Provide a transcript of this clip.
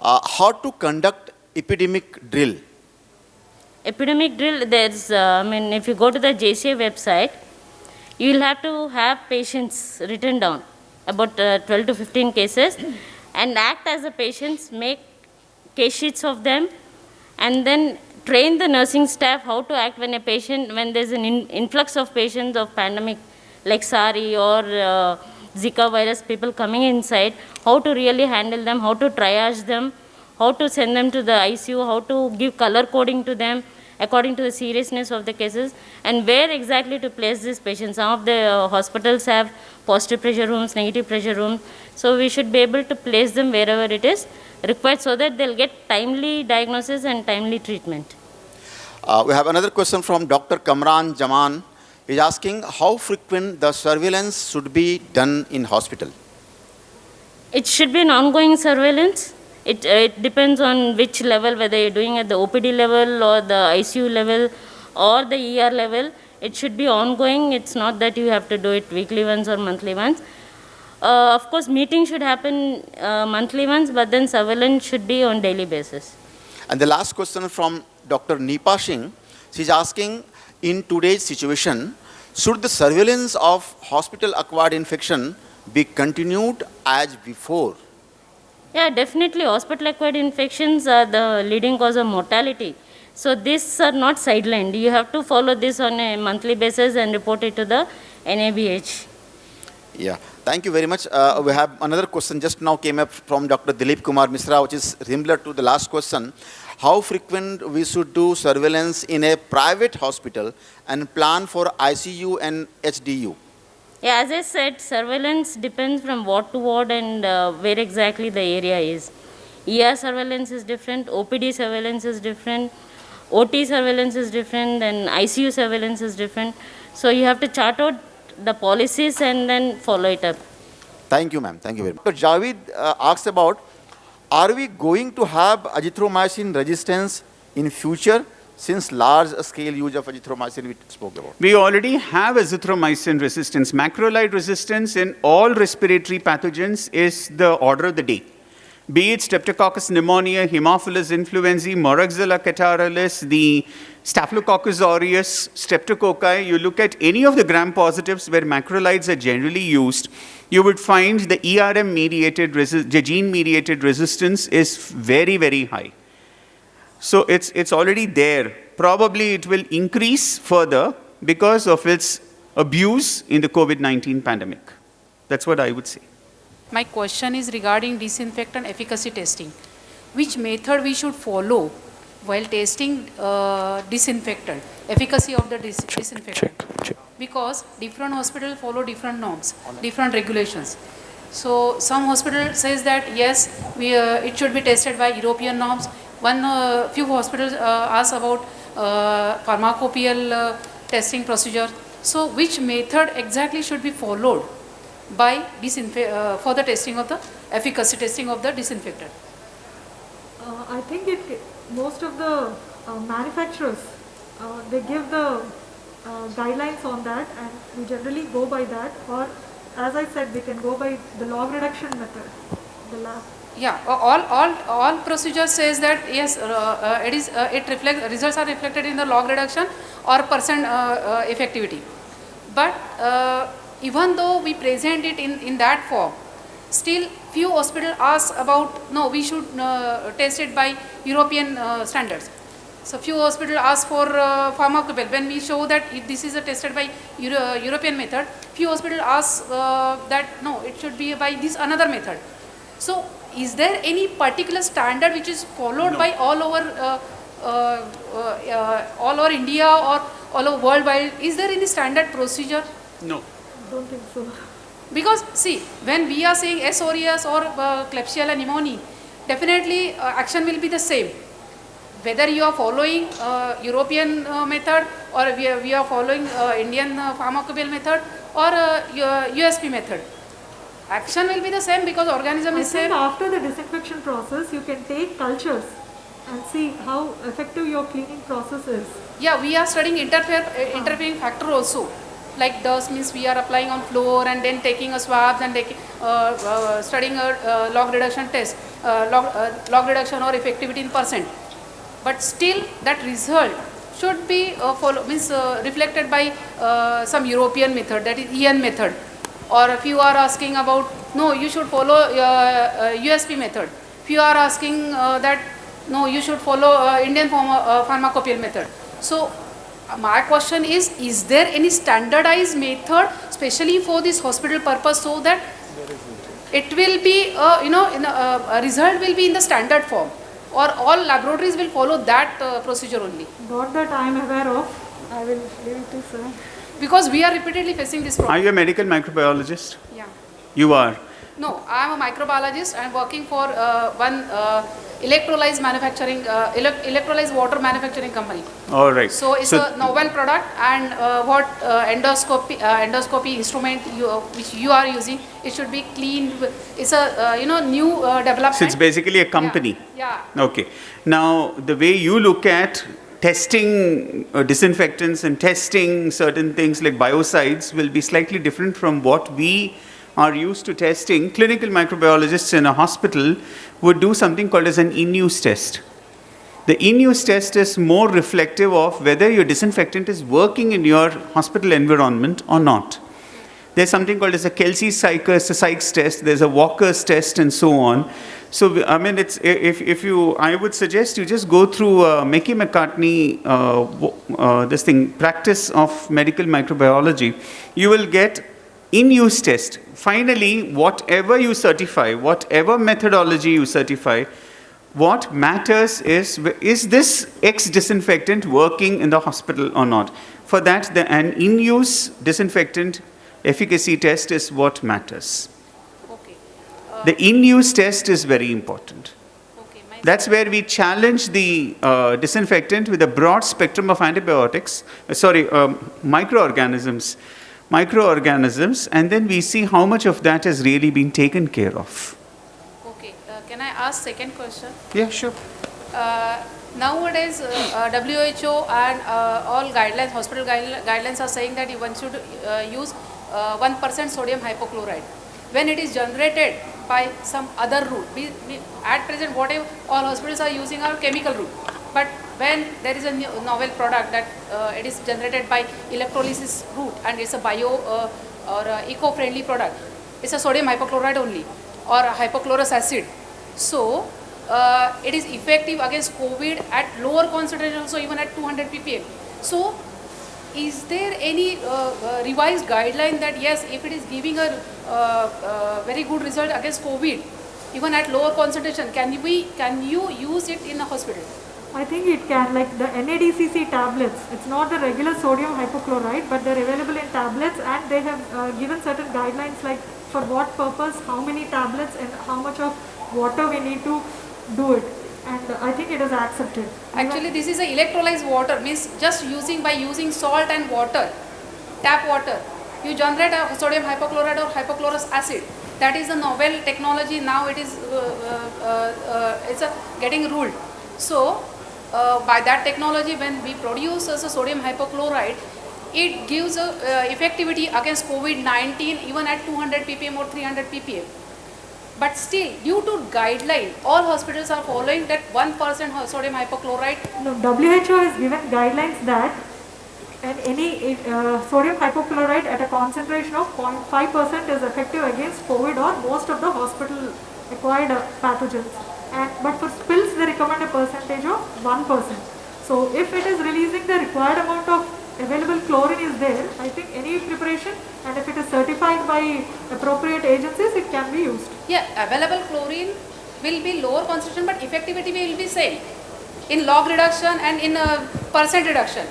how to conduct epidemic drill? Epidemic drill, if you go to the JCA website, you will have to have patients written down, about 12 to 15 cases, and act as the patients, make case sheets of them, and then train the nursing staff how to act when there's an influx of patients of pandemic like SARI or Zika virus, people coming inside, how to really handle them, how to triage them, how to send them to the ICU, how to give color coding to them according to the seriousness of the cases, and where exactly to place these patients. Some of the hospitals have positive pressure rooms, negative pressure rooms, so we should be able to place them wherever it is required so that they'll get timely diagnosis and timely treatment. We have another question from Dr. Kamran Jaman. He's asking how frequent the surveillance should be done in hospital. It should be an ongoing surveillance. It depends on which level, whether you're doing at the OPD level or the ICU level or the ER level. It should be ongoing. It's not that you have to do it weekly once or monthly once. Of course, meetings should happen monthly once, but then surveillance should be on daily basis. And the last question from Dr. Nipa Singh. She's asking, in today's situation, should the surveillance of hospital-acquired infection be continued as before? Yeah, definitely. Hospital-acquired infections are the leading cause of mortality. So these are not sidelined. You have to follow this on a monthly basis and report it to the NABH. Yeah, thank you very much. We have another question just now came up from Dr. Dilip Kumar Misra, which is similar to the last question. How frequent we should do surveillance in a private hospital and plan for ICU and HDU? Yeah, as I said, surveillance depends from ward to ward and where exactly the area is. ER surveillance is different, OPD surveillance is different, OT surveillance is different, and ICU surveillance is different. So you have to chart out the policies and then follow it up. Thank you, ma'am. Thank you very much. So Javed asks about, are we going to have azithromycin resistance in future, since large-scale use of azithromycin we spoke about? We already have azithromycin resistance. Macrolide resistance in all respiratory pathogens is the order of the day. Be it Streptococcus pneumonia, Haemophilus influenzae, Moraxella catarrhalis, the Staphylococcus aureus, Streptococci, you look at any of the gram-positives where macrolides are generally used, you would find the ERM-mediated, the gene-mediated resistance is very, very high. So it's already there. Probably it will increase further because of its abuse in the COVID-19 pandemic. That's what I would say. My question is regarding disinfectant efficacy testing. Which method we should follow while testing disinfectant, efficacy of the disinfectant? Check. Because different hospitals follow different norms, different regulations. So some hospital says that yes, it should be tested by European norms. Few hospitals ask about pharmacopoeial testing procedure. So which method exactly should be followed by for the testing of the efficacy testing of the disinfectant? I think most of the manufacturers, they give the guidelines on that, and we generally go by that, or as I said, we can go by the log reduction method, the lab. Yeah, all procedure says that yes, results are reflected in the log reduction or percent effectivity. But even though we present it in that form, still few hospitals ask about, no, we should test it by European standards. So few hospitals ask for pharmacopoeia. When we show that this is tested by European method, few hospitals ask that no, it should be by this another method. So is there any particular standard which is followed by all over India or all over worldwide? Is there any standard procedure? No. I don't think so. Because see, when we are saying S. aureus or Klebsiella pneumoniae, definitely action will be the same. Whether you are following European method or we are following Indian pharmacopoeial method or USP method, action will be the same because organism is same. After the disinfection process, you can take cultures and see how effective your cleaning process is. Yeah, we are studying interfering factor also. Like dust means we are applying on floor and then taking a swab and studying a log reduction test. log reduction or effectivity in percent. But still that result should be reflected by some European method, that is EN method. Or if you are asking about, no, you should follow USP method. If you are asking that, no, you should follow Indian pharmacopoeia method. So my question is there any standardized method, especially for this hospital purpose, so that it will be, a result will be in the standard form, or all laboratories will follow that procedure only? Not that I am aware of. I will leave it to sir. Because we are repeatedly facing this problem. Are you a medical microbiologist? Yeah. You are. No, I am a microbiologist. I am working for one electrolyzed manufacturing, electrolyzed water manufacturing company. All right. So it's a novel product, and what endoscopy instrument which you are using, it should be clean. It's a new development. So it's basically a company. Yeah. Okay. Now, the way you look at testing disinfectants and testing certain things like biocides will be slightly different from what we are used to testing. Clinical microbiologists in a hospital would do something called as an in-use test. The in-use test is more reflective of whether your disinfectant is working in your hospital environment or not. There's something called as a Kelsey-Sykes test, there's a Walker's test, and so on. So, I mean, it's, if you, I would suggest you just go through Mackey McCartney, this thing, practice of medical microbiology. You will get in-use test. Finally, whatever you certify, whatever methodology you certify, what matters is this X disinfectant working in the hospital or not? For that, an in-use disinfectant efficacy test is what matters. Okay. The in-use test is very important. Okay. That's where we challenge the disinfectant with a broad spectrum of antibiotics, microorganisms, and then we see how much of that has really been taken care of. Okay. Can I ask second question? Yeah, sure. Nowadays, WHO and all guidelines, hospital guidelines are saying that one should use 1% sodium hypochlorite. When it is generated by some other route, at present whatever all hospitals are using are chemical route. But when there is a novel product that it is generated by electrolysis route, and it's a bio or eco-friendly product, it's a sodium hypochlorite only, or a hypochlorous acid. So it is effective against COVID at lower concentration, also even at 200 ppm. So is there any revised guideline that yes, if it is giving a very good result against COVID, even at lower concentration, can you use it in a hospital? I think it can, like the NADCC tablets. It's not the regular sodium hypochlorite, but they're available in tablets, and they have given certain guidelines like for what purpose, how many tablets, and how much of water we need to do it. And I think it is accepted. Actually, this is a electrolyzed water, means just by using salt and water, tap water, you generate a sodium hypochlorite or hypochlorous acid. That is a novel technology. Now it is getting ruled. So by that technology, when we produce as a sodium hypochlorite, it gives a effectivity against COVID-19 even at 200 ppm or 300 ppm. But still, due to guideline, all hospitals are following that 1% sodium hypochlorite. No, WHO has given guidelines that any sodium hypochlorite at a concentration of 0.5% is effective against COVID or most of the hospital acquired pathogens. But for spills, they recommend a percentage of 1%. So if it is releasing the required amount of available chlorine is there, I think any preparation, and if it is certified by appropriate agencies, it can be used. Yeah, available chlorine will be lower concentration, but effectivity will be same in log reduction and in percent reduction.